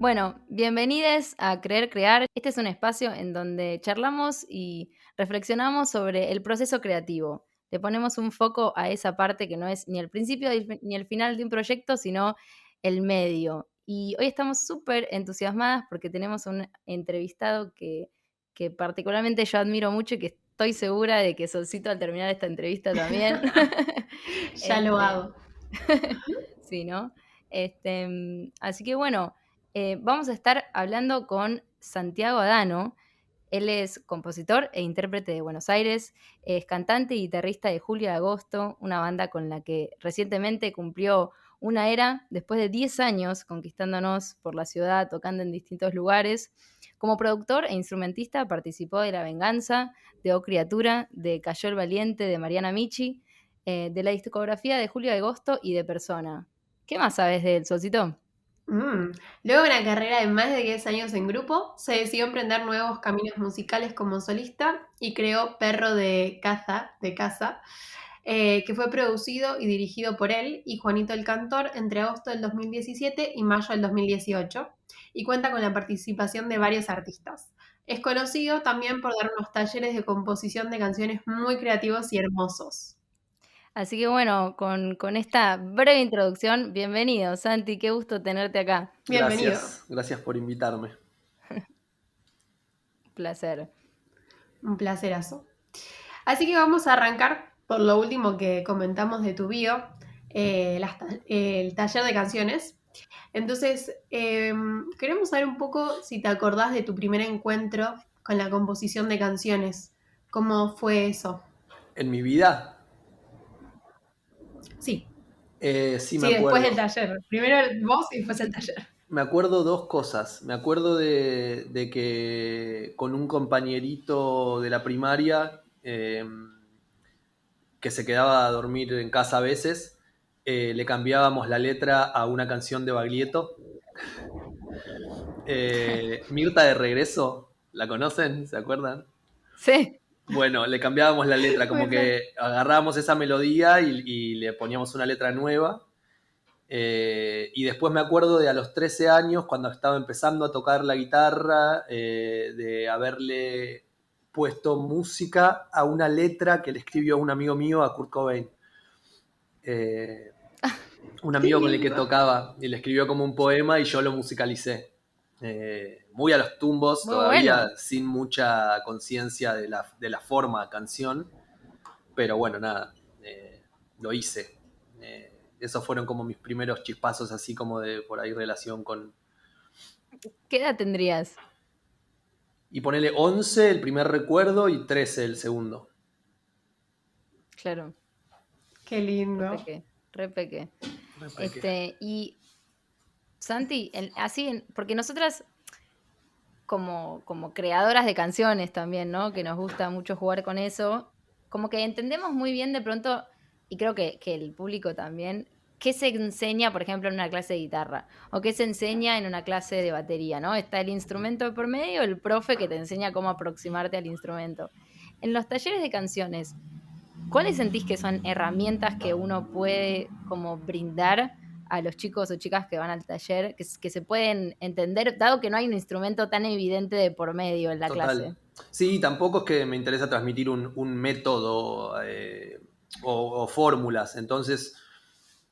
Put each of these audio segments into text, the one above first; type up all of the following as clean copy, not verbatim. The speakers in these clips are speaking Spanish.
Bueno, bienvenidos a Creer Crear. Este es un espacio en donde charlamos y reflexionamos sobre el proceso creativo. Le ponemos un foco a esa parte que no es ni el principio ni el final de un proyecto, sino el medio. Y hoy estamos súper entusiasmadas porque tenemos un entrevistado que particularmente yo admiro mucho y que estoy segura de que Solcito al terminar esta entrevista también. Ya lo Este, hago. sí, ¿no? Así que bueno, vamos a estar hablando con Santiago Adano. Él es compositor e intérprete de Buenos Aires, es cantante y guitarrista de Julio de Agosto, una banda con la que recientemente cumplió una era después de 10 años conquistándonos por la ciudad, tocando en distintos lugares. Como productor e instrumentista participó de La Venganza, de O Criatura, de Cayó el Valiente, de Mariana Michi, de la discografía de Julio de Agosto y de Persona. ¿Qué más sabes de él, Solcito? Luego de una carrera de más de 10 años en grupo, se decidió emprender nuevos caminos musicales como solista y creó Perro de Casa, que fue producido y dirigido por él y Juanito el Cantor entre agosto del 2017 y mayo del 2018, y cuenta con la participación de varios artistas. Es conocido también por dar unos talleres de composición de canciones muy creativos y hermosos. Así que bueno, con esta breve introducción, bienvenido, Santi, qué gusto tenerte acá. Bienvenido, Gracias por invitarme. Placer. un placerazo. Así que vamos a arrancar por lo último que comentamos de tu bio, el taller de canciones. Entonces, queremos saber un poco si te acordás de tu primer encuentro con la composición de canciones. ¿Cómo fue eso? En mi vida, Sí, sí me sí, después del acuerdo. taller. Primero vos y después el taller. Me acuerdo dos cosas. Me acuerdo de que con un compañerito de la primaria que se quedaba a dormir en casa a veces, le cambiábamos la letra a una canción de Baglietto. Mirta de Regreso, ¿la conocen? ¿Se acuerdan? Sí. Bueno, le cambiábamos la letra, como Bueno, que agarrábamos esa melodía y le poníamos una letra nueva. Y después me acuerdo de a los 13 años, cuando estaba empezando a tocar la guitarra, de haberle puesto música a una letra que le escribió un amigo mío, a Kurt Cobain. Eh, un qué amigo con el que lindo. tocaba, y le escribió como un poema y yo lo musicalicé. Muy a los tumbos, Muy todavía bueno. sin mucha conciencia de la forma canción, pero bueno, nada, lo hice. Esos fueron como mis primeros chispazos, así como de por ahí relación con... ¿Qué edad tendrías? Y ponele 11 el primer recuerdo y 13 el segundo. Claro, Qué lindo. repequé, repequé. Repeque. Y Santi, porque nosotras como creadoras de canciones también, ¿no? Que nos gusta mucho jugar con eso, como que entendemos muy bien de pronto, y creo que el público también, qué se enseña, por ejemplo, en una clase de guitarra, o qué se enseña en una clase de batería, ¿no? Está el instrumento de por medio, el profe que te enseña cómo aproximarte al instrumento. En los talleres de canciones, ¿cuáles sentís que son herramientas que uno puede como brindar a los chicos o chicas que van al taller, que se pueden entender, dado que no hay un instrumento tan evidente de por medio en la clase? Total. Sí, tampoco es que me interesa transmitir un método o fórmulas. Entonces,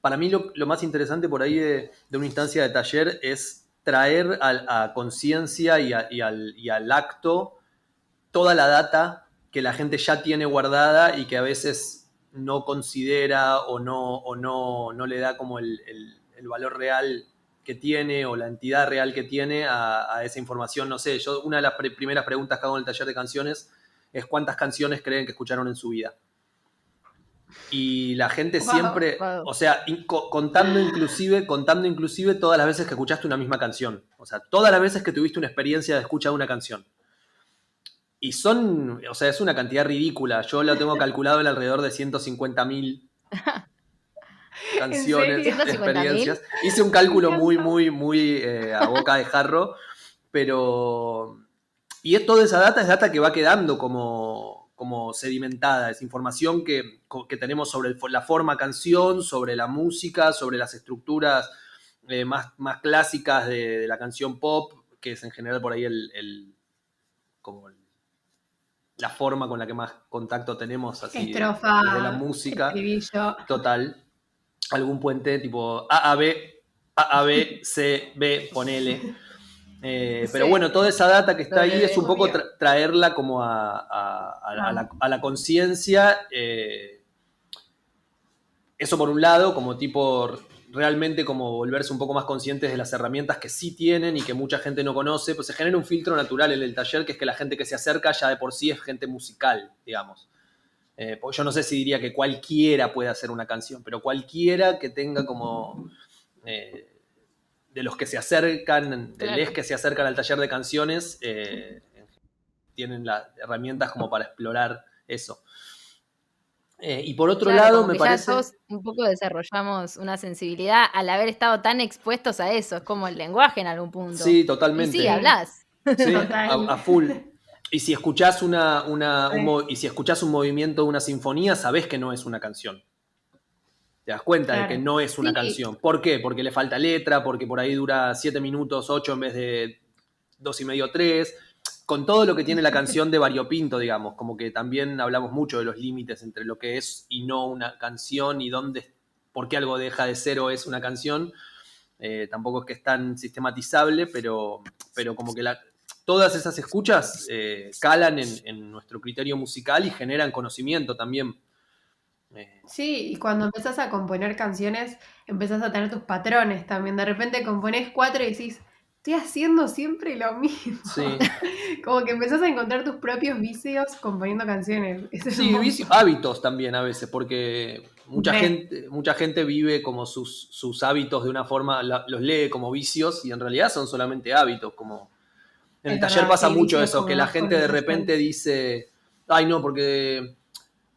para mí lo más interesante por ahí de una instancia de taller es traer a conciencia y al acto toda la data que la gente ya tiene guardada y que a veces no considera no le da como el valor real que tiene o la entidad real que tiene a esa información. No sé, yo una de las primeras preguntas que hago en el taller de canciones es cuántas canciones creen que escucharon en su vida. Y la gente Wow. siempre, Wow. o sea, contando inclusive todas las veces que escuchaste una misma canción. O sea, todas las veces que tuviste una experiencia de escucha de una canción. Y son, o sea, es una cantidad ridícula. Yo lo tengo calculado en alrededor de 150.000 ¿En canciones, serio? ¿150.000? experiencias. Hice un cálculo Me encanta. muy a boca de jarro, pero... Y toda esa data es data que va quedando como sedimentada, es información que tenemos sobre la forma canción, sobre la música, sobre las estructuras más clásicas de la canción pop, que es en general por ahí como la forma con la que más contacto tenemos, así Estrofa, desde la música, estribillo. total. Algún puente tipo A, B, C, B, ponele. Pero Sí, bueno, toda esa data que está ahí es un poco obvio. traerla como a la conciencia. Eso por un lado, como tipo realmente como volverse un poco más conscientes de las herramientas que sí tienen y que mucha gente no conoce, pues se genera un filtro natural en el taller, que es que la gente que se acerca ya de por sí es gente musical, digamos. Porque yo no sé si diría que cualquiera puede hacer una canción, pero cualquiera que tenga como... de los que se acercan, de les Claro. que se acercan al taller de canciones, tienen las herramientas como para explorar eso. Y por otro Claro, lado, como me que ya parece... todos un poco desarrollamos una sensibilidad al haber estado tan expuestos a eso, es como el lenguaje en algún punto. Sí, Y sí, totalmente. Sí, hablás. Sí, total. a full. Y si escuchás Re, y si escuchás un movimiento de una sinfonía, sabés que no es una canción. Te das cuenta de que claro. no es una Sí, canción. ¿Por qué? Porque le falta letra, porque por ahí dura 7 minutos, 8 en vez de 2 y medio, 3. Con todo lo que tiene la canción de variopinto, digamos, como que también hablamos mucho de los límites entre lo que es y no una canción y por qué algo deja de ser o es una canción. Tampoco es que es tan sistematizable, pero como que todas esas escuchas calan en nuestro criterio musical y generan conocimiento también. Eh, sí, y cuando empezás a componer canciones, empezás a tener tus patrones también. De repente componés cuatro y decís, estoy haciendo siempre lo mismo. sí, Como que empezás a encontrar tus propios vicios componiendo canciones. Es sí, hermoso. hábitos también a veces, porque Re, mucha gente vive como sus hábitos de una forma, los lee como vicios y en realidad son solamente hábitos, como en el es taller verdad, pasa sí, mucho vicios eso, que como la más gente de connotación. repente dice, ay no, porque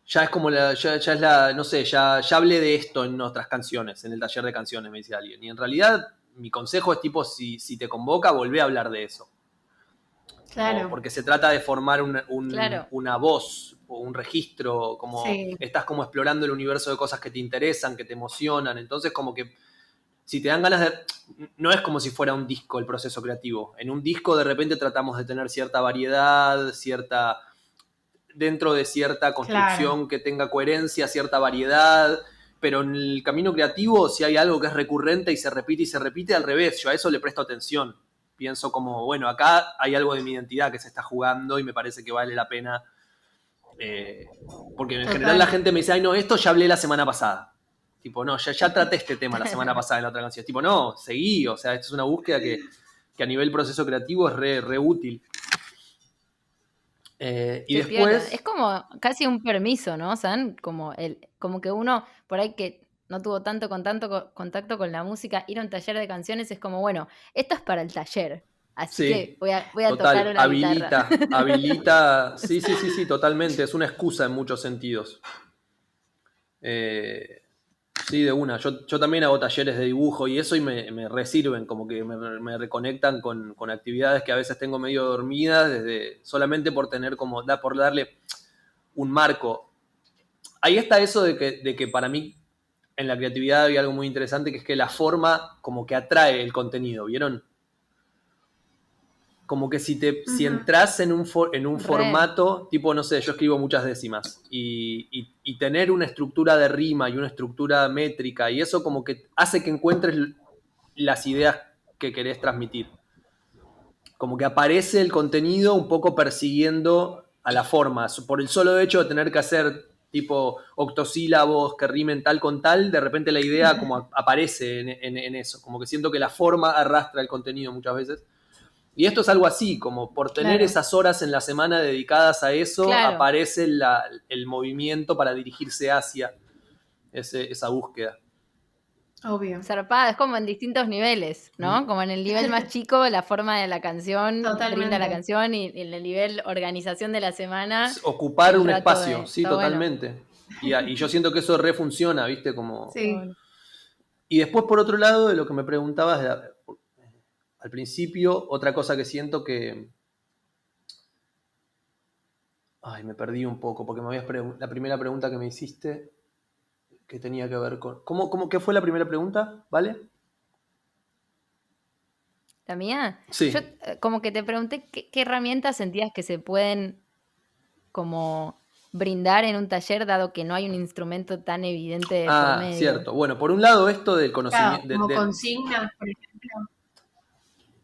ya es como ya es la, no sé, ya hablé de esto en otras canciones, en el taller de canciones, me dice alguien. Y en realidad mi consejo es tipo, si te convoca, volvé a hablar de eso. Como, Claro, porque se trata de formar Claro. una voz o un registro, como sí, estás como explorando el universo de cosas que te interesan, que te emocionan. Entonces como que si te dan ganas de... No es como si fuera un disco el proceso creativo. En un disco de repente tratamos de tener cierta variedad, dentro de cierta claro, construcción que tenga coherencia, cierta variedad, pero en el camino creativo, si hay algo que es recurrente y se repite, al revés, yo a eso le presto atención. Pienso como, bueno, acá hay algo de mi identidad que se está jugando y me parece que vale la pena. eh, Porque en general la total. gente me dice, ay, no, esto ya hablé la semana pasada. Tipo, no, ya traté este tema la semana pasada en la otra canción. Tipo, no, seguí, o sea, esto es una búsqueda que a nivel proceso creativo es re útil. Y Qué piola. Es después, como casi un permiso, ¿no, San? Como que uno, por ahí que no tuvo contacto con la música, ir a un taller de canciones es como, bueno, esto es para el taller. Así sí, que voy a tocar total, una guitarra. habilita, sí, sí, sí, sí, totalmente, es una excusa en muchos sentidos. Eh, sí, de una, yo también hago talleres de dibujo y eso y me resirven, como que me reconectan con actividades que a veces tengo medio dormidas, solamente por tener como, por darle un marco. Ahí está eso de que para mí en la creatividad hay algo muy interesante, que es que la forma como que atrae el contenido, ¿vieron? Como que si Ujú, entras en un Re. formato, tipo, no sé, yo escribo muchas décimas, y tener una estructura de rima y una estructura métrica, y eso como que hace que encuentres las ideas que querés transmitir. Como que aparece el contenido un poco persiguiendo a la forma. Por el solo hecho de tener que hacer tipo octosílabos que rimen tal con tal, de repente la idea como aparece en eso. Como que siento que la forma arrastra el contenido muchas veces. Y esto es algo así, como por tener claro, esas horas en la semana dedicadas a eso, Claro. aparece el movimiento para dirigirse hacia esa búsqueda. obvio. Zarpada, es como en distintos niveles, ¿Mm? ¿no? Como en el nivel más chico, la forma de la canción brinda la Totalmente. canción y en el nivel organización de la semana, Ocupar el un rato espacio, de... sí, Está bueno. totalmente. Y yo siento que eso refunciona, ¿viste? Como... Está Sí. bueno. Y después, por otro lado, de lo que me preguntabas al principio, otra cosa que siento que... Ay, me perdí un poco, porque la primera pregunta que me hiciste, que tenía que ver con... ¿Qué fue la primera pregunta? ¿Vale? ¿La mía? Yo Sí. como que te pregunté qué herramientas sentías que se pueden como brindar en un taller, dado que no hay un instrumento tan evidente de por Ah, medio. cierto. Bueno, por un lado esto del Claro, conocimiento, como consignas, por ejemplo.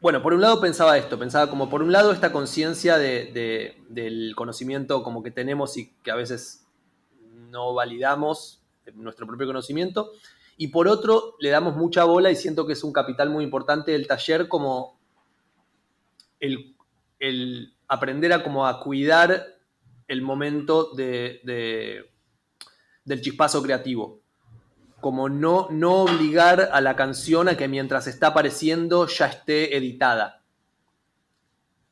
bueno, por un lado pensaba esto, pensaba como por un lado esta conciencia del conocimiento como que tenemos y que a veces no validamos nuestro propio conocimiento, y por otro le damos mucha bola y siento que es un capital muy importante del taller como el aprender a como a cuidar el momento del chispazo creativo. Como no obligar a la canción a que mientras está apareciendo ya esté editada.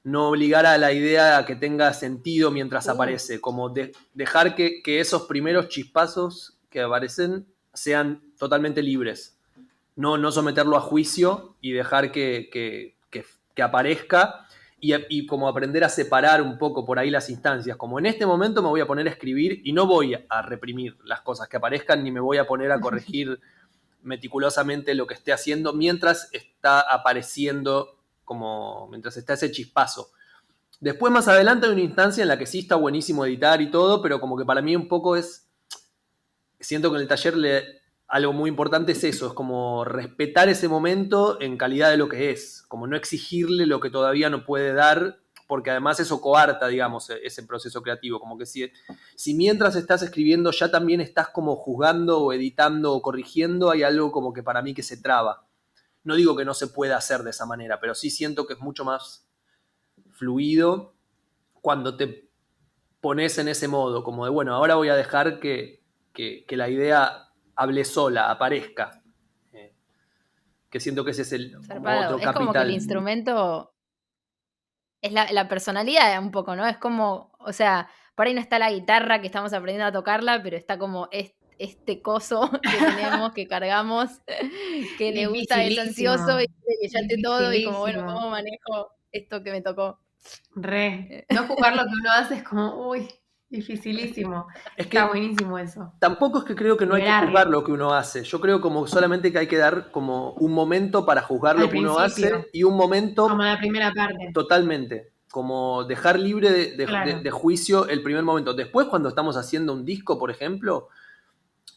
No obligar a la idea a que tenga sentido mientras aparece. Como dejar que esos primeros chispazos que aparecen sean totalmente libres. No someterlo a juicio y dejar que aparezca y como aprender a separar un poco por ahí las instancias. Como en este momento me voy a poner a escribir y no voy a reprimir las cosas que aparezcan ni me voy a poner a corregir meticulosamente lo que esté haciendo mientras está apareciendo, como mientras está ese chispazo. Después más adelante hay una instancia en la que sí está buenísimo editar y todo, pero como que para mí un poco siento que en el taller algo muy importante es eso, es como respetar ese momento en calidad de lo que es, como no exigirle lo que todavía no puede dar, porque además eso coarta, digamos, ese proceso creativo, como que si mientras estás escribiendo ya también estás como juzgando o editando o corrigiendo, hay algo como que para mí que se traba. No digo que no se pueda hacer de esa manera, pero sí siento que es mucho más fluido cuando te pones en ese modo, como de, bueno, ahora voy a dejar que la idea hable sola, aparezca. Eh, que siento que ese es como Zarpado. otro Es como que el capital. instrumento es la personalidad un poco, ¿no? Es como, o sea, por ahí no está la guitarra que estamos aprendiendo a tocarla, pero está como este coso que tenemos, que cargamos, que le gusta, es ansioso y Dificilísimo, quiere que ya esté todo y como, bueno, dificilísimo. ¿cómo manejo esto que me tocó? Re. Eh, No juzgar lo que uno hace es como, uy, dificilísimo. Es Está que buenísimo eso. tampoco es que creo que no hay que juzgar Liberarlo lo que uno hace. Yo creo como solamente que hay que dar como un momento para juzgar al lo que uno principio, hace y un como momento la primera parte. totalmente. Como dejar libre Claro. de juicio el primer momento. Después, cuando estamos haciendo un disco, por ejemplo,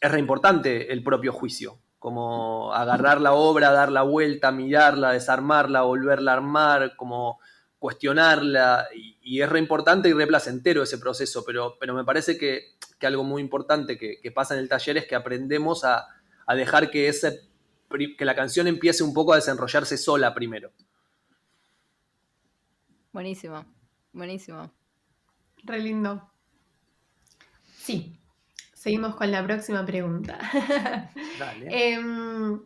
es re importante el propio juicio, como agarrar la obra, dar la vuelta, mirarla, desarmarla, volverla a armar, como cuestionarla, y es re importante y re placentero ese proceso, pero me parece que algo muy importante que pasa en el taller es que aprendemos a dejar que la canción empiece un poco a desenrollarse sola primero. Buenísimo, buenísimo. Re lindo. Sí, seguimos con la próxima pregunta. Dale. Em,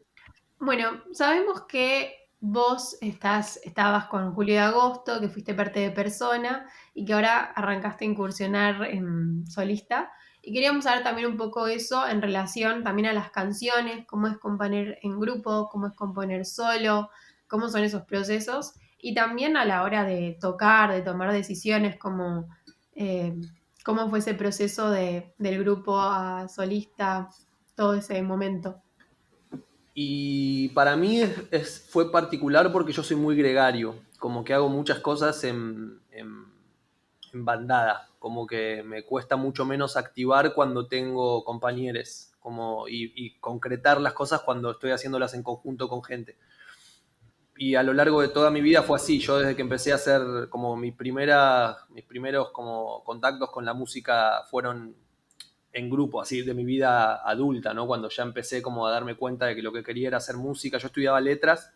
bueno, sabemos que vos estabas con Julio de Agosto, que fuiste parte de Persona y que ahora arrancaste a incursionar en solista. Y queríamos saber también un poco eso en relación también a las canciones, cómo es componer en grupo, cómo es componer solo, cómo son esos procesos. Y también a la hora de tocar, de tomar decisiones, como cómo fue ese proceso del grupo a solista, todo ese momento. Y para mí fue particular porque yo soy muy gregario, como que hago muchas cosas en bandada, como que me cuesta mucho menos activar cuando tengo compañeros, y concretar las cosas cuando estoy haciéndolas en conjunto con gente. Y a lo largo de toda mi vida fue así. Yo desde que empecé a hacer como mis primeros como contactos con la música fueron en grupo, así de mi vida adulta, ¿no? Cuando ya empecé como a darme cuenta de que lo que quería era hacer música. Yo estudiaba letras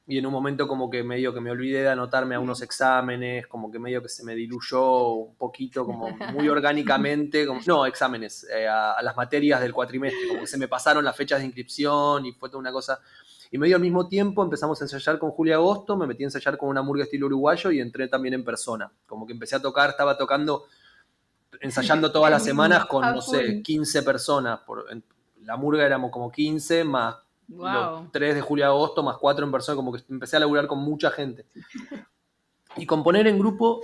y en un momento como que medio que me olvidé de anotarme a unos exámenes, como que medio que se me diluyó un poquito, como muy orgánicamente, no, exámenes, a las materias del cuatrimestre, como que se me pasaron las fechas de inscripción y fue toda una cosa. Y medio al mismo tiempo empezamos a ensayar con Julia Agosto, me metí a ensayar con una murga estilo uruguayo y entré también en Persona. Como que empecé a tocar, estaba tocando, ensayando todas las semanas Buenísimo, con, a no sé, full. 15 personas. La murga éramos como 15 más los Wow. 3 de julio a agosto, más 4 en persona, como que empecé a laburar con mucha gente. Y componer en grupo,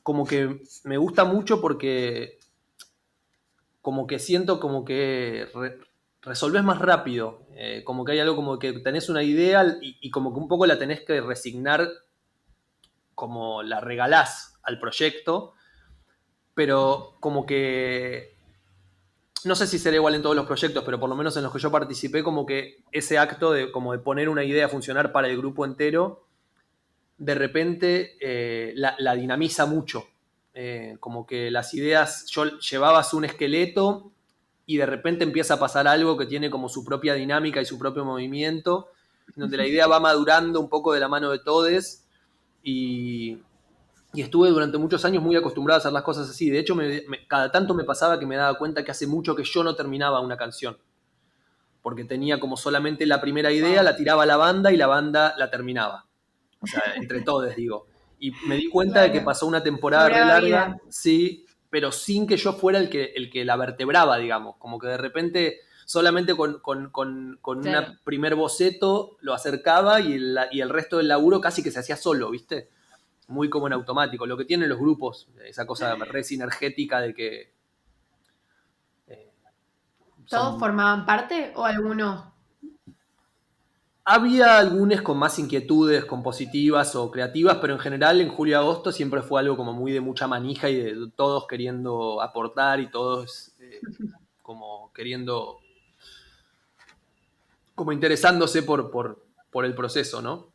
como que me gusta mucho porque como que siento como que resolvés más rápido. Como que hay algo como que tenés una idea y como que un poco la tenés que resignar, como la regalás al proyecto, pero como que no sé si será igual en todos los proyectos, pero por lo menos en los que yo participé, como que ese acto de, como de poner una idea a funcionar para el grupo entero, de repente la dinamiza mucho. Como que las ideas, yo llevabas un esqueleto y de repente empieza a pasar algo que tiene como su propia dinámica y su propio movimiento, donde la idea va madurando un poco de la mano de todos y, y estuve durante muchos años muy acostumbrado a hacer las cosas así. De hecho, cada tanto me pasaba que me daba cuenta que hace mucho que yo no terminaba una canción. Porque tenía como solamente la primera idea, Wow. la tiraba a la banda y la banda la terminaba. O sea, entre todos, digo. Y me di cuenta de que Claro. pasó una temporada re Cobraba larga, vida. sí, pero sin que yo fuera el que la vertebraba, digamos. Como que de repente, solamente con Claro. un primer boceto, lo acercaba y el resto del laburo casi que se hacía solo, ¿viste? Muy como en automático. Lo que tienen los grupos, esa cosa re sinergética de que eh, ¿Todos son. formaban parte o algunos? Había algunos con más inquietudes compositivas o creativas, pero en general en julio-agosto siempre fue algo como muy de mucha manija y de todos queriendo aportar y todos como queriendo, como interesándose por el proceso, ¿no?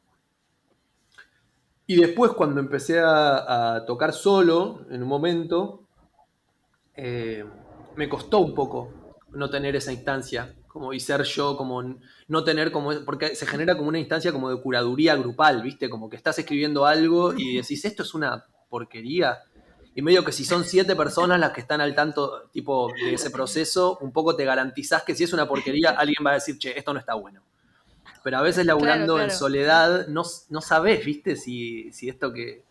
Y después cuando empecé a tocar solo, en un momento, eh, me costó un poco no tener esa instancia, como y ser yo, como no tener como, porque se genera como una instancia como de curaduría grupal, ¿viste? Como que estás escribiendo algo y decís, esto es una porquería. Y medio que si son 7 personas las que están al tanto, tipo, de ese proceso, un poco te garantizás que si es una porquería, alguien va a decir, che, esto no está bueno. Pero a veces Claro, laburando en claro. soledad, no sabés, ¿viste? Si esto que,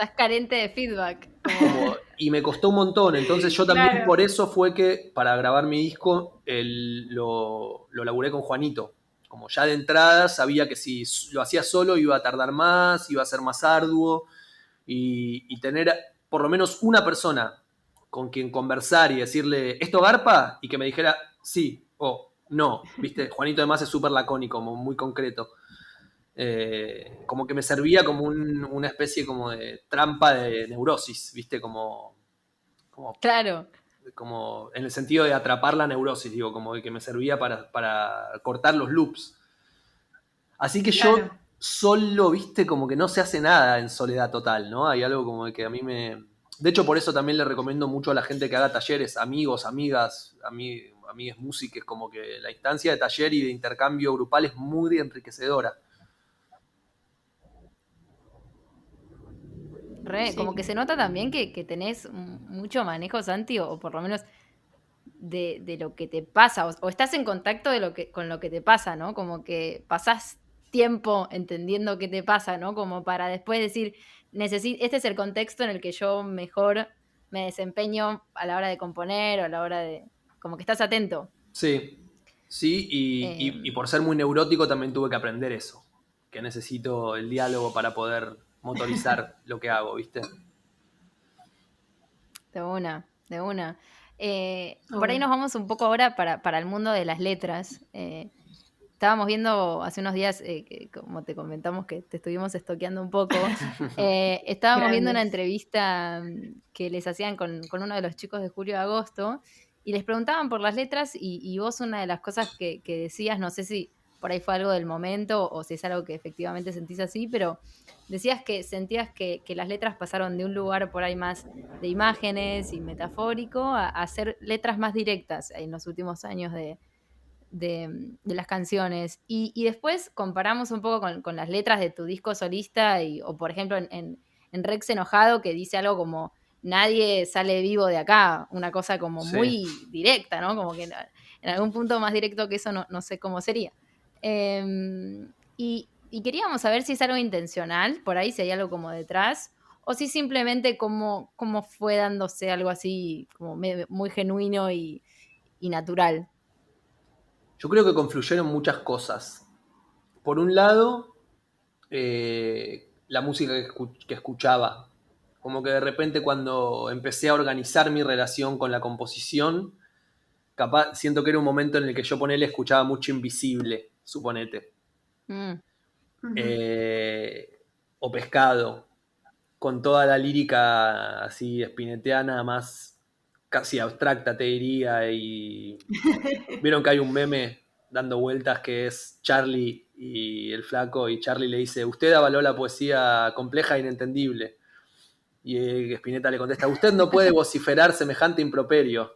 Estás carente de feedback. Como, como, y me costó un montón. Entonces yo también Claro. por eso fue que para grabar mi disco lo laburé con Juanito. Como ya de entrada sabía que si lo hacía solo iba a tardar más, iba a ser más arduo y tener por lo menos una persona con quien conversar y decirle, ¿esto garpa? Y que me dijera sí o no. ¿Viste? Juanito además es súper lacónico, como muy concreto. Como que me servía como una especie como de trampa de neurosis, ¿viste? Como, claro. como en el sentido de atrapar la neurosis, digo, como de que me servía para cortar los loops. Así que yo Claro. solo, ¿viste? Como que no se hace nada en soledad total, ¿no? Hay algo como de que a mí me... De hecho, por eso también le recomiendo mucho a la gente que haga talleres, amigos, amigas, amigas músicas, como que la instancia de taller y de intercambio grupal es muy enriquecedora. Como Sí. que se nota también que tenés mucho manejo, Santi, o por lo menos de lo que te pasa, o estás en contacto con lo que te pasa, ¿no? Como que pasás tiempo entendiendo qué te pasa, ¿no? Como para después decir, este es el contexto en el que yo mejor me desempeño a la hora de componer o a la hora de... Como que estás atento. Sí, sí, y Eh, por ser muy neurótico también tuve que aprender eso, que necesito el diálogo para poder motorizar lo que hago, ¿viste? de una, de una. Por ahí Obvio. nos vamos un poco ahora para el mundo de las letras. Estábamos viendo hace unos días, como te comentamos que te estuvimos estoqueando un poco, estábamos viendo una Grandes. entrevista que les hacían con uno de los chicos de Julio de Agosto y les preguntaban por las letras y vos una de las cosas que decías, no sé si por ahí fue algo del momento o si es algo que efectivamente sentís así, pero decías que sentías que las letras pasaron de un lugar por ahí más de imágenes y metafórico a ser letras más directas en los últimos años de las canciones. Y después comparamos un poco con las letras de tu disco solista, o por ejemplo en Rex Enojado, que dice algo como nadie sale vivo de acá, una cosa como Sí. muy directa, ¿no? Como que en algún punto más directo que eso no sé cómo sería. Y queríamos saber si es algo intencional, por ahí si hay algo como detrás, o si simplemente cómo fue dándose algo así como muy genuino y natural. Yo creo que confluyeron muchas cosas. Por un lado, la música que escuchaba. Como que de repente cuando empecé a organizar mi relación con la composición, capaz, siento que era un momento en el que yo ponele escuchaba mucho Invisible, suponete. Mm. O Pescado, con toda la lírica así espineteana, más casi abstracta, te diría. Y vieron que hay un meme dando vueltas que es Charlie y el flaco, y Charlie le dice: usted avaló la poesía compleja e inentendible. Y Spinetta le contesta: usted no puede vociferar semejante improperio.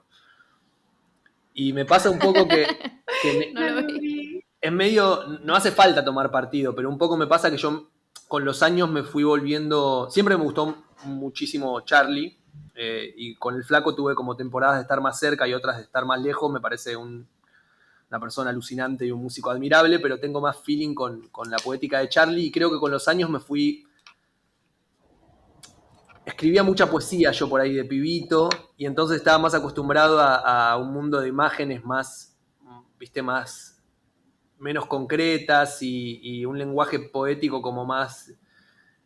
Y me pasa un poco que No lo vi. es medio, no hace falta tomar partido, pero un poco me pasa que yo con los años me fui volviendo, siempre me gustó muchísimo Charlie, y con el flaco tuve como temporadas de estar más cerca y otras de estar más lejos. Me parece una persona alucinante y un músico admirable, pero tengo más feeling con la poética de Charlie, y creo que con los años me fui... Escribía mucha poesía yo por ahí de pibito, y entonces estaba más acostumbrado a un mundo de imágenes más, viste, más menos concretas, y un lenguaje poético como más,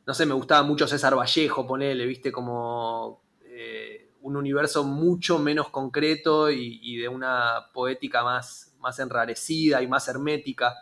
no sé, me gustaba mucho César Vallejo, ponele, viste, como un universo mucho menos concreto, y de una poética más enrarecida y más hermética.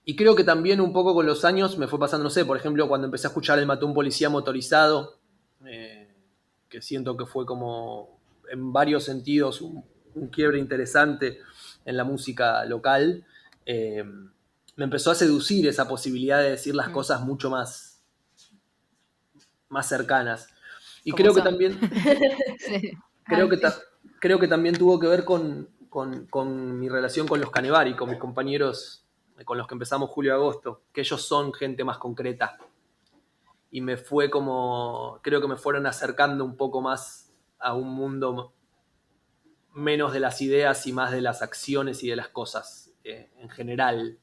Y creo que también un poco con los años me fue pasando, no sé, por ejemplo, cuando empecé a escuchar El mató un policía motorizado, que siento que fue como en varios sentidos un quiebre interesante en la música local. Me empezó a seducir esa posibilidad de decir las cosas mucho más cercanas. Y Como creo que son. también, Sí. creo Ay, que, sí. creo que también tuvo que ver con mi relación con los Canevari, con mis compañeros con los que empezamos julio-agosto, que ellos son gente más concreta. Y me fue como, creo que me fueron acercando un poco más a un mundo menos de las ideas y más de las acciones y de las cosas, en general.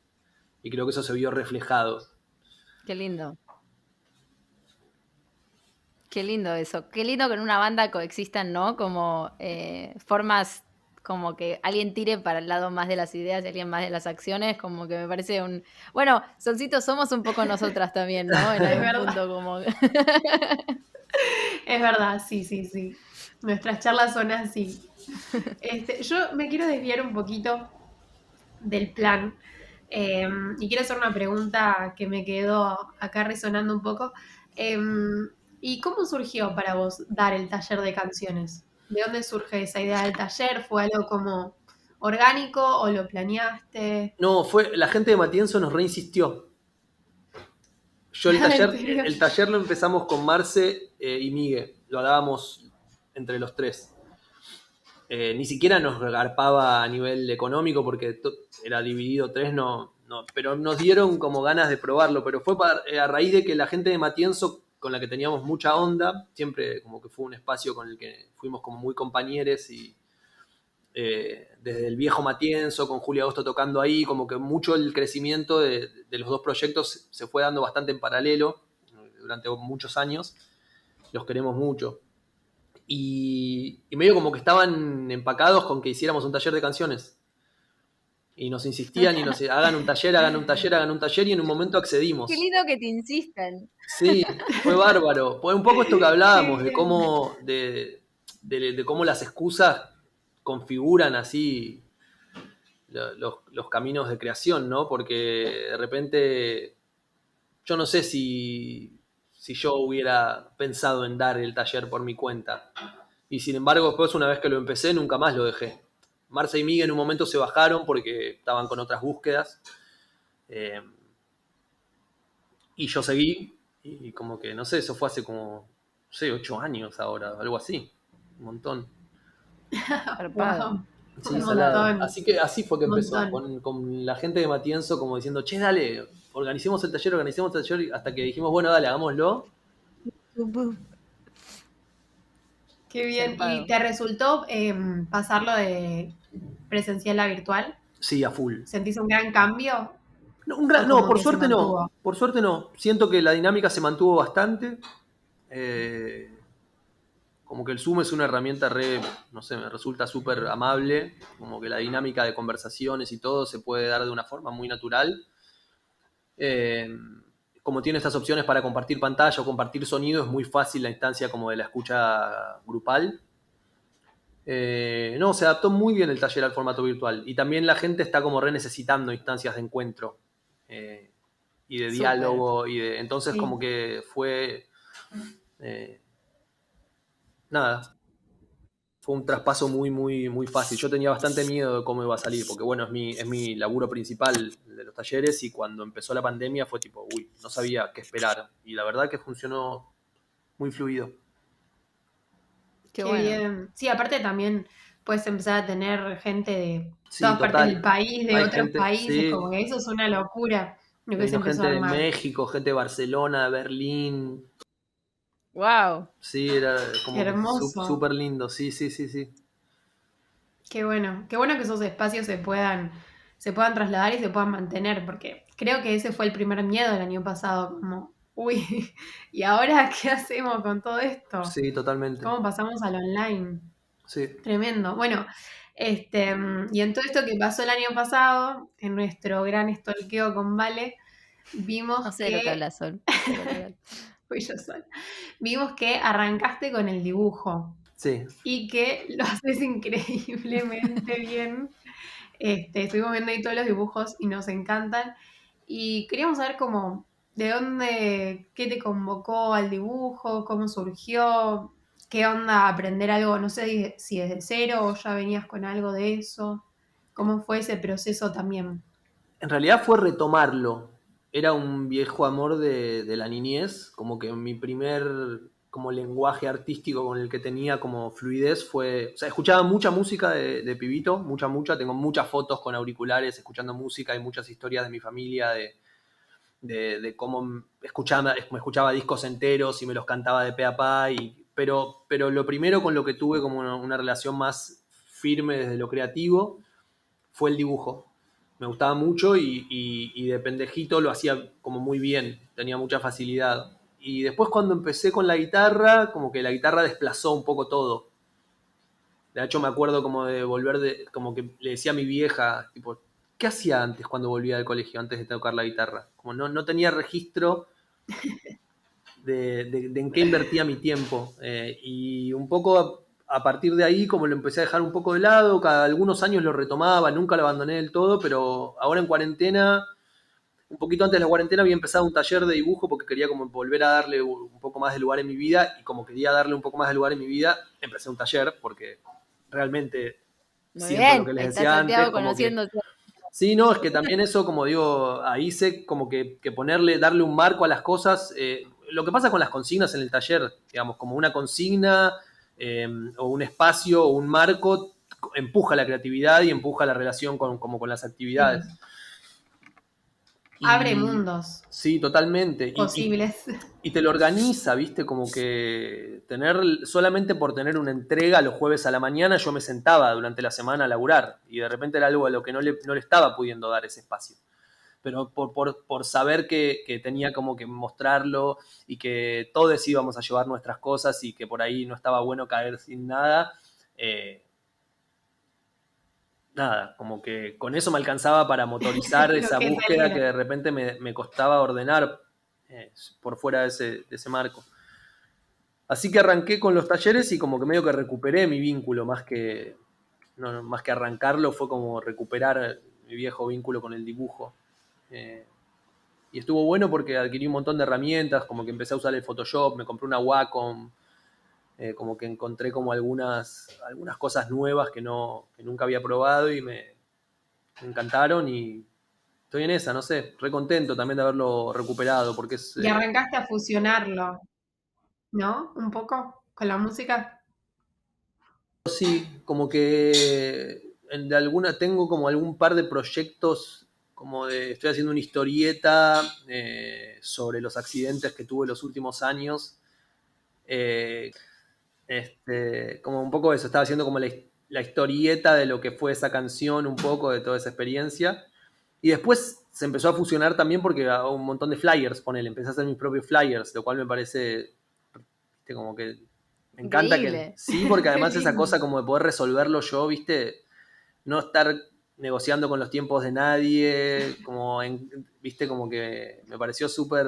Y creo que eso se vio reflejado. Qué lindo. Qué lindo eso. Qué lindo que en una banda coexistan, ¿no? Como formas, como que alguien tire para el lado más de las ideas y alguien más de las acciones, como que me parece un... Bueno, Solcito, somos un poco nosotras también, ¿no? En Es algún verdad. punto como... Es verdad, sí, sí, sí. Nuestras charlas son así. Yo me quiero desviar un poquito del plan, y quiero hacer una pregunta que me quedó acá resonando un poco. ¿Y cómo surgió para vos dar el taller de canciones? ¿De dónde surge esa idea del taller? ¿Fue algo como orgánico o lo planeaste? No, la gente de Matienzo nos reinsistió. Yo ¿En serio? el taller lo empezamos con Marce, y Migue, lo dábamos entre los tres. Ni siquiera nos regarpaba a nivel económico porque era dividido tres, no, pero nos dieron como ganas de probarlo. Pero fue a raíz de que la gente de Matienzo, con la que teníamos mucha onda, siempre como que fue un espacio con el que fuimos como muy compañeros, y desde el viejo Matienzo, con Julio Agosto tocando ahí, como que mucho el crecimiento de los dos proyectos se fue dando bastante en paralelo durante muchos años. Los queremos mucho. Y medio como que estaban empacados con que hiciéramos un taller de canciones. Y nos insistían y nos hagan un taller, hagan un taller, hagan un taller, y en un momento Qué accedimos. lindo que te insistan. Sí, fue bárbaro. Fue un poco esto que Qué hablábamos, bien. de cómo las excusas configuran así los caminos de creación, ¿no? Porque de repente yo no sé si yo hubiera pensado en dar el taller por mi cuenta. Y sin embargo, después, una vez que lo empecé, nunca más lo dejé. Marce y Miguel en un momento se bajaron porque estaban con otras búsquedas. eh, y yo seguí, y como que, no sé, eso fue hace como, no sé, 8 años ahora, algo así. Un montón. Zarpado. Wow, Sí, un salado. montón, Así que así fue que un empezó, montón. con la gente de Matienzo como diciendo: che, dale, organicemos el taller, hasta que dijimos: bueno, dale, hagámoslo. Qué bien. ¿Y Zarpado. te resultó pasarlo de presencial a virtual? Sí, a full. ¿Sentís un gran cambio No, o no, como por que se suerte no. mantuvo? Por suerte no. Siento que la dinámica se mantuvo bastante. Eh, Como que el Zoom es una herramienta no sé, me resulta súper amable. Como que la dinámica de conversaciones y todo se puede dar de una forma muy natural. Eh, Como tiene estas opciones para compartir pantalla o compartir sonido, es muy fácil la instancia como de la escucha grupal. No, se adaptó muy bien el taller al formato virtual. Y también la gente está como re necesitando instancias de encuentro y de Súper. diálogo. Entonces Sí. como que fue... nada, fue un traspaso muy, muy, muy fácil. Yo tenía bastante miedo de cómo iba a salir, porque bueno, es mi laburo principal de los talleres y cuando empezó la pandemia fue tipo, uy, no sabía qué esperar. Y la verdad que funcionó muy fluido. Qué Qué bueno. bien. Sí, aparte también puedes empezar a tener gente de Sí, todas partes del total. país, de Hay otros gente, países, como sí, que eso es una locura lo me que se vino empezó gente a de armar. México, gente de Barcelona, de Berlín. Wow. Sí, era como que Hermoso. súper lindo. Sí, sí, sí, sí. Qué bueno. Qué bueno que esos espacios se puedan trasladar y se puedan mantener, porque creo que ese fue el primer miedo el año pasado, como, uy, ¿y ahora qué hacemos con todo esto? Sí, totalmente. ¿Cómo pasamos al online? Sí. Tremendo. Bueno, y en todo esto que pasó el año pasado, en nuestro gran stalkeo con Vale, No vimos sé de lo que que, hablas, Sol. Pero dale. fui yo sola, vimos que arrancaste con el dibujo Sí. y que lo haces increíblemente bien. Estuvimos viendo ahí todos los dibujos y nos encantan. Y queríamos saber cómo, de dónde, qué te convocó al dibujo, cómo surgió, qué onda aprender algo, no sé si desde cero o ya venías con algo de eso, cómo fue ese proceso también. En realidad fue retomarlo. Era un viejo amor de la niñez, como que mi primer como lenguaje artístico con el que tenía como fluidez fue, o sea, escuchaba mucha música de pibito, mucha, tengo muchas fotos con auriculares escuchando música y muchas historias de mi familia de cómo me escuchaba discos enteros y me los cantaba de pe a pa, pero lo primero con lo que tuve como una relación más firme desde lo creativo fue el dibujo. Me gustaba mucho y de pendejito lo hacía como muy bien, tenía mucha facilidad. Y después cuando empecé con la guitarra, como que la guitarra desplazó un poco todo. De hecho me acuerdo como de volver como que le decía a mi vieja, tipo, ¿qué hacía antes cuando volvía del colegio, antes de tocar la guitarra? Como no tenía registro de en qué invertía mi tiempo. Y un poco a partir de ahí, como lo empecé a dejar un poco de lado, cada algunos años lo retomaba, nunca lo abandoné del todo, pero ahora en cuarentena, un poquito antes de la cuarentena, había empezado un taller de dibujo porque quería como volver a darle un poco más de lugar en mi vida y como quería darle un poco más de lugar en mi vida, empecé un taller porque realmente Muy siento lo bien. que les Ahí está decía antes, Santiago como que conociéndose. sí, no, es que también eso, como digo, ahí sé como que darle un marco a las cosas. Lo que pasa con las consignas en el taller, digamos, como una consigna o un espacio o un marco empuja la creatividad y empuja la relación como con las actividades. Sí, abre Y mundos sí, totalmente. posibles. Y te lo organiza, ¿viste? Como que solamente por tener una entrega los jueves a la mañana, yo me sentaba durante la semana a laburar y de repente era algo a lo que no le estaba pudiendo dar ese espacio. Pero por saber que tenía como que mostrarlo y que todos íbamos a llevar nuestras cosas y que por ahí no estaba bueno caer sin nada, eh, nada, como que con eso me alcanzaba para motorizar Lo esa que búsqueda que saliera. de repente me costaba ordenar por fuera de ese marco. Así que arranqué con los talleres y como que medio que recuperé mi vínculo, más que arrancarlo, fue como recuperar mi viejo vínculo con el dibujo. Eh, y estuvo bueno porque adquirí un montón de herramientas, como que empecé a usar el Photoshop, me compré una Wacom, como que encontré como algunas cosas nuevas que nunca había probado y me encantaron y estoy en esa, no sé, re contento también de haberlo recuperado porque es... Y arrancaste a fusionarlo, ¿no? Un poco con la música. sí, como que tengo como algún par de proyectos, estoy haciendo una historieta sobre los accidentes que tuve los últimos años. Eh, como un poco eso, estaba haciendo como la historieta de lo que fue esa canción, un poco de toda esa experiencia. Y después se empezó a fusionar también porque hago un montón de flyers, ponele, empecé a hacer mis propios flyers, lo cual me parece, viste, como que me encanta que Increíble. sí, porque Qué además esa lindo. cosa como de poder resolverlo yo, viste, no estar negociando con los tiempos de nadie, viste, como que me pareció súper,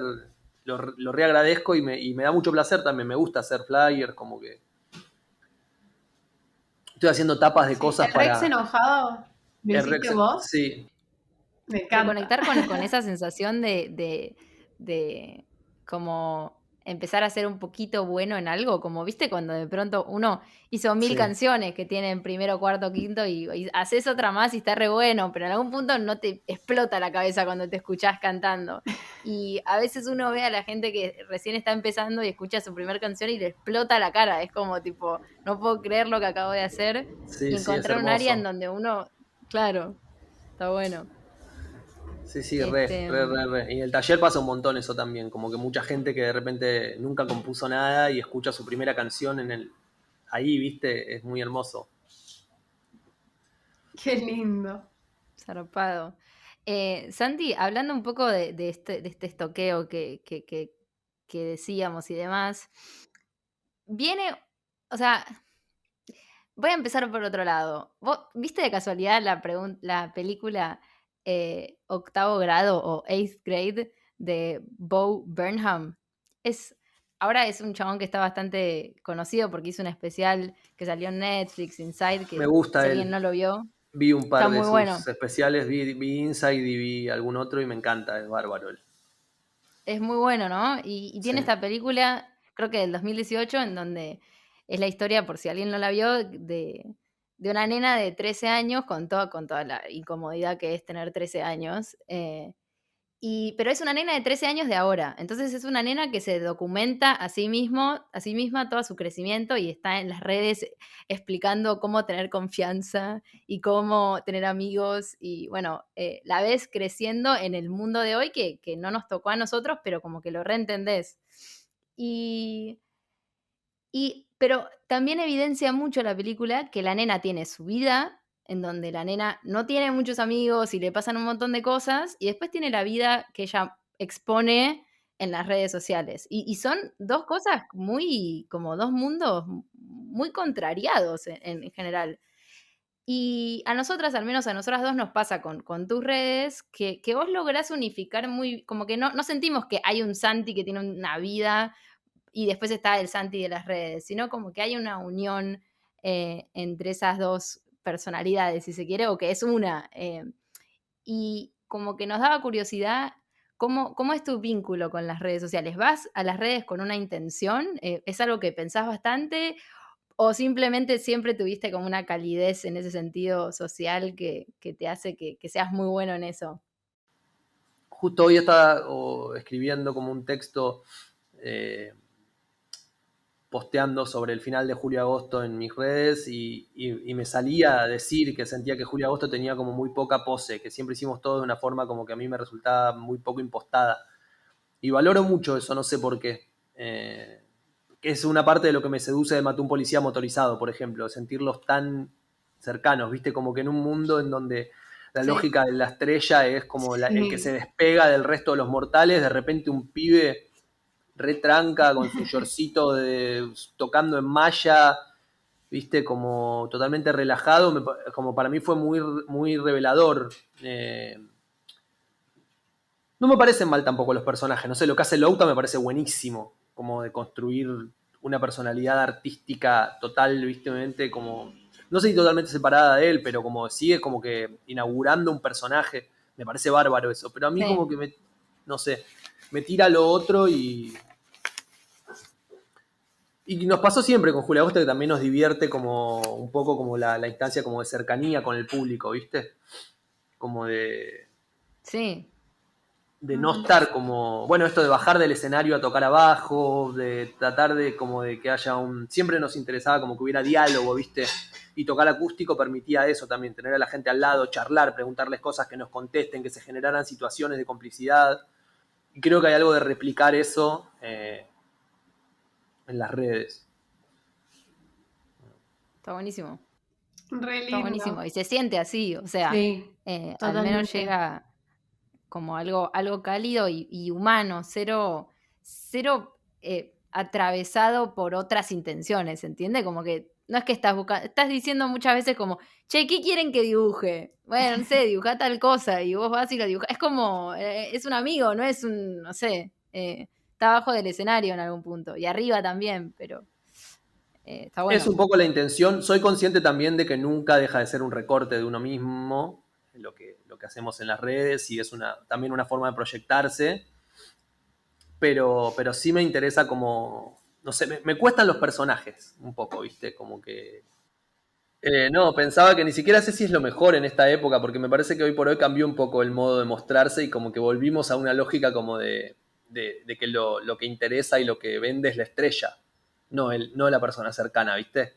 lo reagradezco y me da mucho placer también, me gusta hacer flyers, como que Estoy haciendo tapas de Sí, cosas el Rex para... enojado, ¿lo El hiciste Rex, vos? sí. Me Pero encanta. conectar con esa sensación de como empezar a ser un poquito bueno en algo, como viste cuando de pronto uno hizo 1000 Sí, canciones que tienen primero, cuarto, quinto y haces otra más y está re bueno, pero en algún punto no te explota la cabeza cuando te escuchás cantando. Y a veces uno ve a la gente que recién está empezando y escucha su primera canción y le explota la cara, es como tipo, no puedo creer lo que acabo de hacer, y sí, sí, es encontrar un área en hermoso. donde uno, claro, está bueno. Sí, sí, re, Este, re, re, re. Y en el taller pasa un montón eso también, como que mucha gente que de repente nunca compuso nada y escucha su primera canción ahí, viste, es muy hermoso. Qué lindo. Zarpado. Santi, hablando un poco de este estoqueo que decíamos y demás, viene, o sea, voy a empezar por otro lado. ¿Vos viste de casualidad la película Octavo Grado o Eighth Grade de Bo Burnham? Es, ahora es un chabón que está bastante conocido porque hizo un especial que salió en Netflix, Inside, Me que si gusta alguien él. no lo vio, Vi un está par de muy bueno. sus especiales, vi Inside y vi algún otro y me encanta, es bárbaro él. Es muy bueno, ¿no? Y Sí. tiene esta película, creo que del 2018, en donde es la historia, por si alguien no la vio, de una nena de 13 años con toda la incomodidad que es tener 13 años. Pero es una nena de 13 años de ahora. Entonces es una nena que se documenta a sí misma todo su crecimiento y está en las redes explicando cómo tener confianza y cómo tener amigos. Y bueno, la ves creciendo en el mundo de hoy que no nos tocó a nosotros, pero como que lo reentendés. Y pero también evidencia mucho la película que la nena tiene su vida, en donde la nena no tiene muchos amigos y le pasan un montón de cosas, y después tiene la vida que ella expone en las redes sociales. Y son dos cosas muy, como dos mundos muy contrariados en general. Y a nosotras, al menos a nosotras dos, nos pasa con tus redes, que vos lográs unificar muy, como que no sentimos que hay un Santi que tiene una vida y después está el Santi de las redes, sino como que hay una unión entre esas dos personalidades, si se quiere, o que es una. Y como que nos daba curiosidad, ¿cómo es tu vínculo con las redes sociales? ¿Vas a las redes con una intención? ¿Es algo que pensás bastante? ¿O simplemente siempre tuviste como una calidez en ese sentido social que te hace que seas muy bueno en eso? Justo hoy estaba escribiendo como un texto eh, posteando sobre el final de Julio Agosto en mis redes y me salía a decir que sentía que Julio Agosto tenía como muy poca pose, que siempre hicimos todo de una forma como que a mí me resultaba muy poco impostada. Y valoro mucho eso, no sé por qué. Es una parte de lo que me seduce de Mató un policía motorizado, por ejemplo, sentirlos tan cercanos, ¿viste? Como que en un mundo en donde la Sí, lógica de la estrella es como el que se Sí. despega del resto de los mortales, de repente un pibe retranca con su shortcito tocando en malla, viste, como totalmente relajado, como para mí fue muy, muy revelador. No me parecen mal tampoco los personajes, no sé, lo que hace Louta me parece buenísimo, como de construir una personalidad artística total, viste, como, no sé si totalmente separada de él, pero como sigue como que inaugurando un personaje, me parece bárbaro eso, pero a mí como sí. que no sé, me tira lo otro y nos pasó siempre con Julia Agosto que también nos divierte como un poco como la instancia como de cercanía con el público, ¿viste? Como Sí, de no Ujú. estar como, bueno, esto de bajar del escenario a tocar abajo, de tratar de como de que haya siempre nos interesaba como que hubiera diálogo, ¿viste? Y tocar acústico permitía eso también, tener a la gente al lado, charlar, preguntarles cosas que nos contesten, que se generaran situaciones de complicidad. Y creo que hay algo de replicar eso en las redes. está buenísimo. Re Está buenísimo. lindo. Y se siente así, o sea, Sí, al menos totalmente. llega como algo cálido y humano, cero atravesado por otras intenciones, ¿entiende? Como que no es que estás buscando, estás diciendo muchas veces como, che, ¿qué quieren que dibuje? Bueno, no sé, dibuja tal cosa y vos vas y lo dibujas. Es como, es un amigo, no es no sé, está abajo del escenario en algún punto y arriba también, pero Está Es bueno. un poco la intención. Soy consciente también de que nunca deja de ser un recorte de uno mismo, lo que hacemos en las redes, y es también una forma de proyectarse, pero sí me interesa como, no sé, me cuestan los personajes un poco, ¿viste? Como que... no, pensaba que ni siquiera sé si es lo mejor en esta época, porque me parece que hoy por hoy cambió un poco el modo de mostrarse y como que volvimos a una lógica como de que lo que interesa y lo que vende es la estrella, no la persona cercana, ¿viste?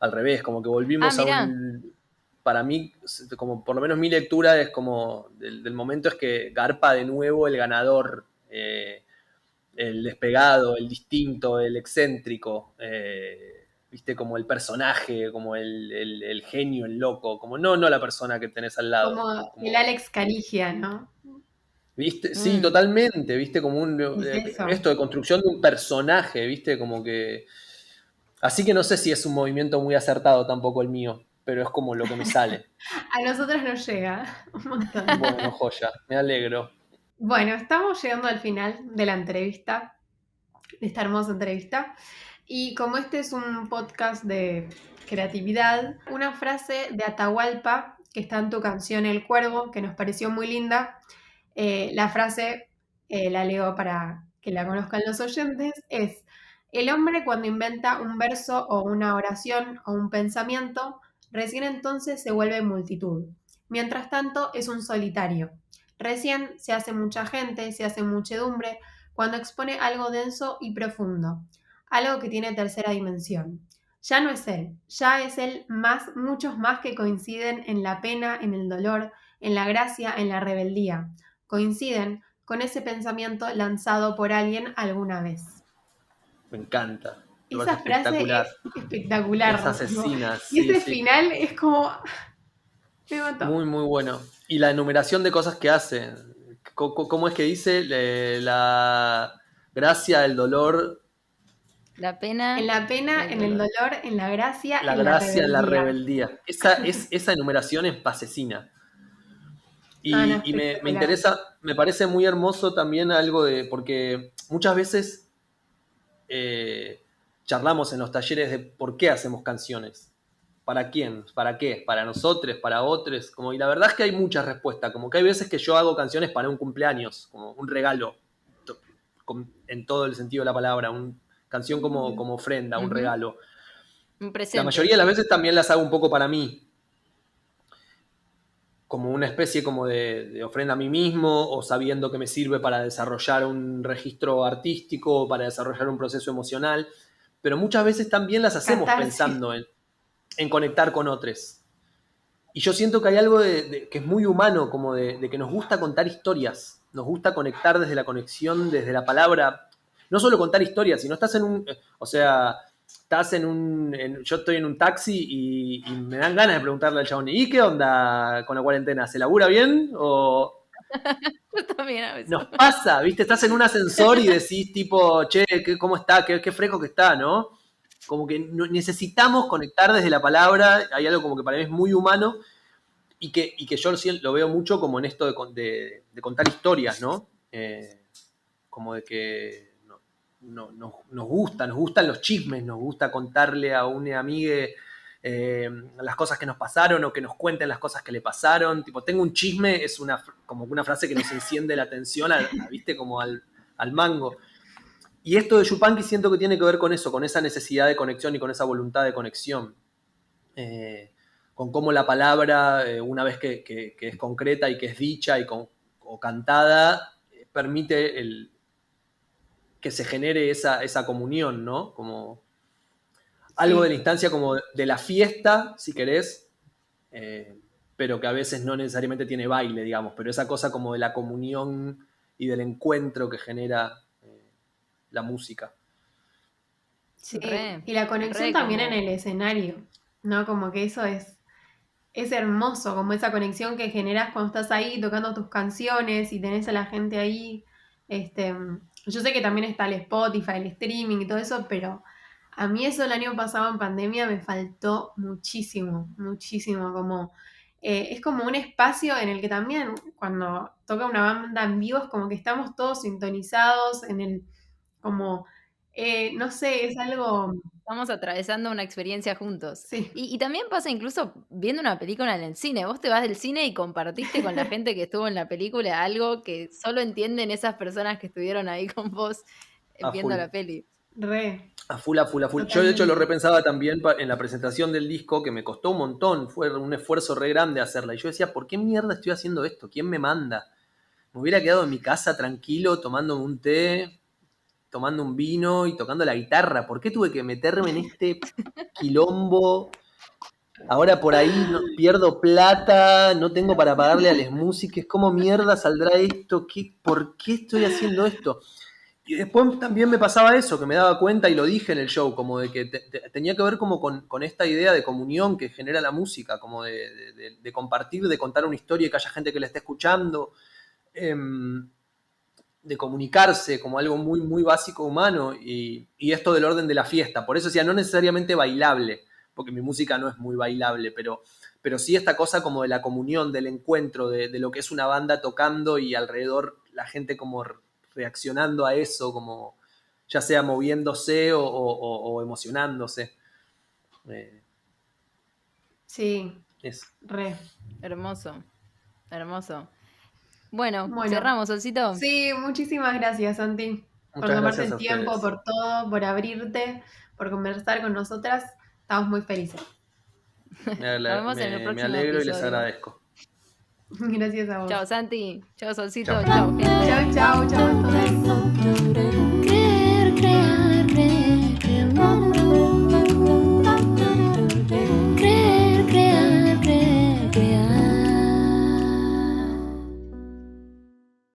Al revés, como que Ah, volvimos a mirá. un... Para mí, como por lo menos mi lectura es como del momento es que garpa de nuevo el ganador, el despegado, el distinto, el excéntrico, viste, como el personaje, como el genio, el loco, como no la persona que tenés al lado. Como el Como, Alex Carigia, ¿no? ¿viste? Sí, Mm. totalmente, viste, como Es eso. esto de construcción de un personaje, viste, como que... Así que no sé si es un movimiento muy acertado tampoco el mío, pero es como lo que me sale. A nosotros nos llega un montón. Bueno, joya, me alegro. Bueno, estamos llegando al final de la entrevista, de esta hermosa entrevista. Y como este es un podcast de creatividad, una frase de Atahualpa que está en tu canción El Cuervo, que nos pareció muy linda. La frase, la leo para que la conozcan los oyentes, es: el hombre cuando inventa un verso o una oración o un pensamiento, recién entonces se vuelve multitud. Mientras tanto es un solitario. Recién se hace mucha gente, se hace muchedumbre, cuando expone algo denso y profundo, algo que tiene tercera dimensión. Ya no es él, ya es él más, muchos más que coinciden en la pena, en el dolor, en la gracia, en la rebeldía. Coinciden con ese pensamiento lanzado por alguien alguna vez. Me encanta, me parece Esa frase espectacular. es Es espectacular, tipo, asesina, y sí, ese sí. final es como... Me mató. Muy, muy bueno. Y la enumeración de cosas que hace. ¿Cómo es que dice? La gracia, el dolor, La En pena la y pena, el en el dolor. dolor, en la gracia, la en la gracia, la rebeldía. rebeldía. Esa enumeración es pasesina. Ah, no, Me espectacular. interesa, me parece muy hermoso también algo de, porque muchas veces charlamos en los talleres de por qué hacemos canciones. ¿Para quién? ¿Para qué? ¿Para nosotros? ¿Para otros? Como, y la verdad es que hay muchas respuestas. Como que hay veces que yo hago canciones para un cumpleaños, como un regalo, en todo el sentido de la palabra, una canción como ofrenda, un Ujú. regalo. Un La presente. mayoría de las veces también las hago un poco para mí, como una especie como de ofrenda a mí mismo, o sabiendo que me sirve para desarrollar un registro artístico, para desarrollar un proceso emocional, pero muchas veces también las hacemos Catarsis. pensando en conectar con otros. Y yo siento que hay algo que es muy humano, como de que nos gusta contar historias, nos gusta conectar desde la conexión, desde la palabra. No solo contar historias, sino estás en un... O sea, estás yo estoy en un taxi y me dan ganas de preguntarle al chabón, ¿y qué onda con la cuarentena? ¿Se labura bien? ¿O Yo también a veces. nos pasa? ¿Viste? Estás en un ascensor y decís tipo, che, ¿cómo está? Qué fresco que está, ¿no? Como que necesitamos conectar desde la palabra. Hay algo como que para mí es muy humano y que yo lo veo mucho como en esto de contar historias, ¿no? Como de que nos gustan los chismes, nos gusta contarle a una amiga las cosas que nos pasaron o que nos cuenten las cosas que le pasaron. Tipo, tengo un chisme, es como una frase que nos enciende la atención, ¿viste? Como al mango. Y esto de Yupanqui siento que tiene que ver con eso, con esa necesidad de conexión y con esa voluntad de conexión. Eh, con cómo la palabra, una vez que es concreta y que es dicha o cantada, permite que se genere esa comunión, ¿no? Como algo de la Sí. instancia como de la fiesta, si querés, eh, pero que a veces no necesariamente tiene baile, digamos, pero esa cosa como de la comunión y del encuentro que genera la música. Sí, Re, y la conexión re también en como. el escenario, ¿no? Como que eso es hermoso, como esa conexión que generas cuando estás ahí tocando tus canciones y tenés a la gente ahí. Yo sé que también está el Spotify, el streaming y todo eso, pero a mí eso el año pasado en pandemia me faltó muchísimo, muchísimo, como es como un espacio en el que también cuando toca una banda en vivo es como que estamos todos sintonizados en el, como, no sé, es algo... estamos atravesando una experiencia juntos. Sí. Y también pasa incluso viendo una película en el cine. Vos te vas del cine y compartiste con la gente que estuvo en la película algo que solo entienden esas personas que estuvieron ahí con vos A viendo full. la peli. Re. A full, a full, a full. Yo de hecho lo repensaba también en la presentación del disco, que me costó un montón, fue un esfuerzo re grande hacerla. Y yo decía, ¿por qué mierda estoy haciendo esto? ¿Quién me manda? Me hubiera quedado en mi casa tranquilo, tomando un té, tomando un vino y tocando la guitarra. ¿Por qué tuve que meterme en este quilombo? Ahora por ahí pierdo plata, no tengo para pagarle a las músicas. ¿Cómo mierda saldrá esto? ¿Por qué estoy haciendo esto? Y después también me pasaba eso, que me daba cuenta, y lo dije en el show, como de que tenía que ver como con esta idea de comunión que genera la música, como de compartir, de contar una historia y que haya gente que la esté escuchando, de comunicarse como algo muy, muy básico humano, y esto del orden de la fiesta. Por eso decía, no necesariamente bailable, porque mi música no es muy bailable, pero sí esta cosa como de la comunión, del encuentro, de lo que es una banda tocando y alrededor la gente como reaccionando a eso, como ya sea moviéndose o emocionándose. Sí, Eso. re. Hermoso, hermoso. Bueno, Bueno, cerramos, Solcito. sí, muchísimas gracias, Santi, por Muchas tomarte gracias a el tiempo, ustedes. por todo, por abrirte, por conversar con nosotras. Estamos muy felices. Nos vemos en el Me próximo alegro y les episodio. agradezco. Gracias a vos. Chao, Santi. Chao, Solcito. Chao. Chao, gente. Chau, chau.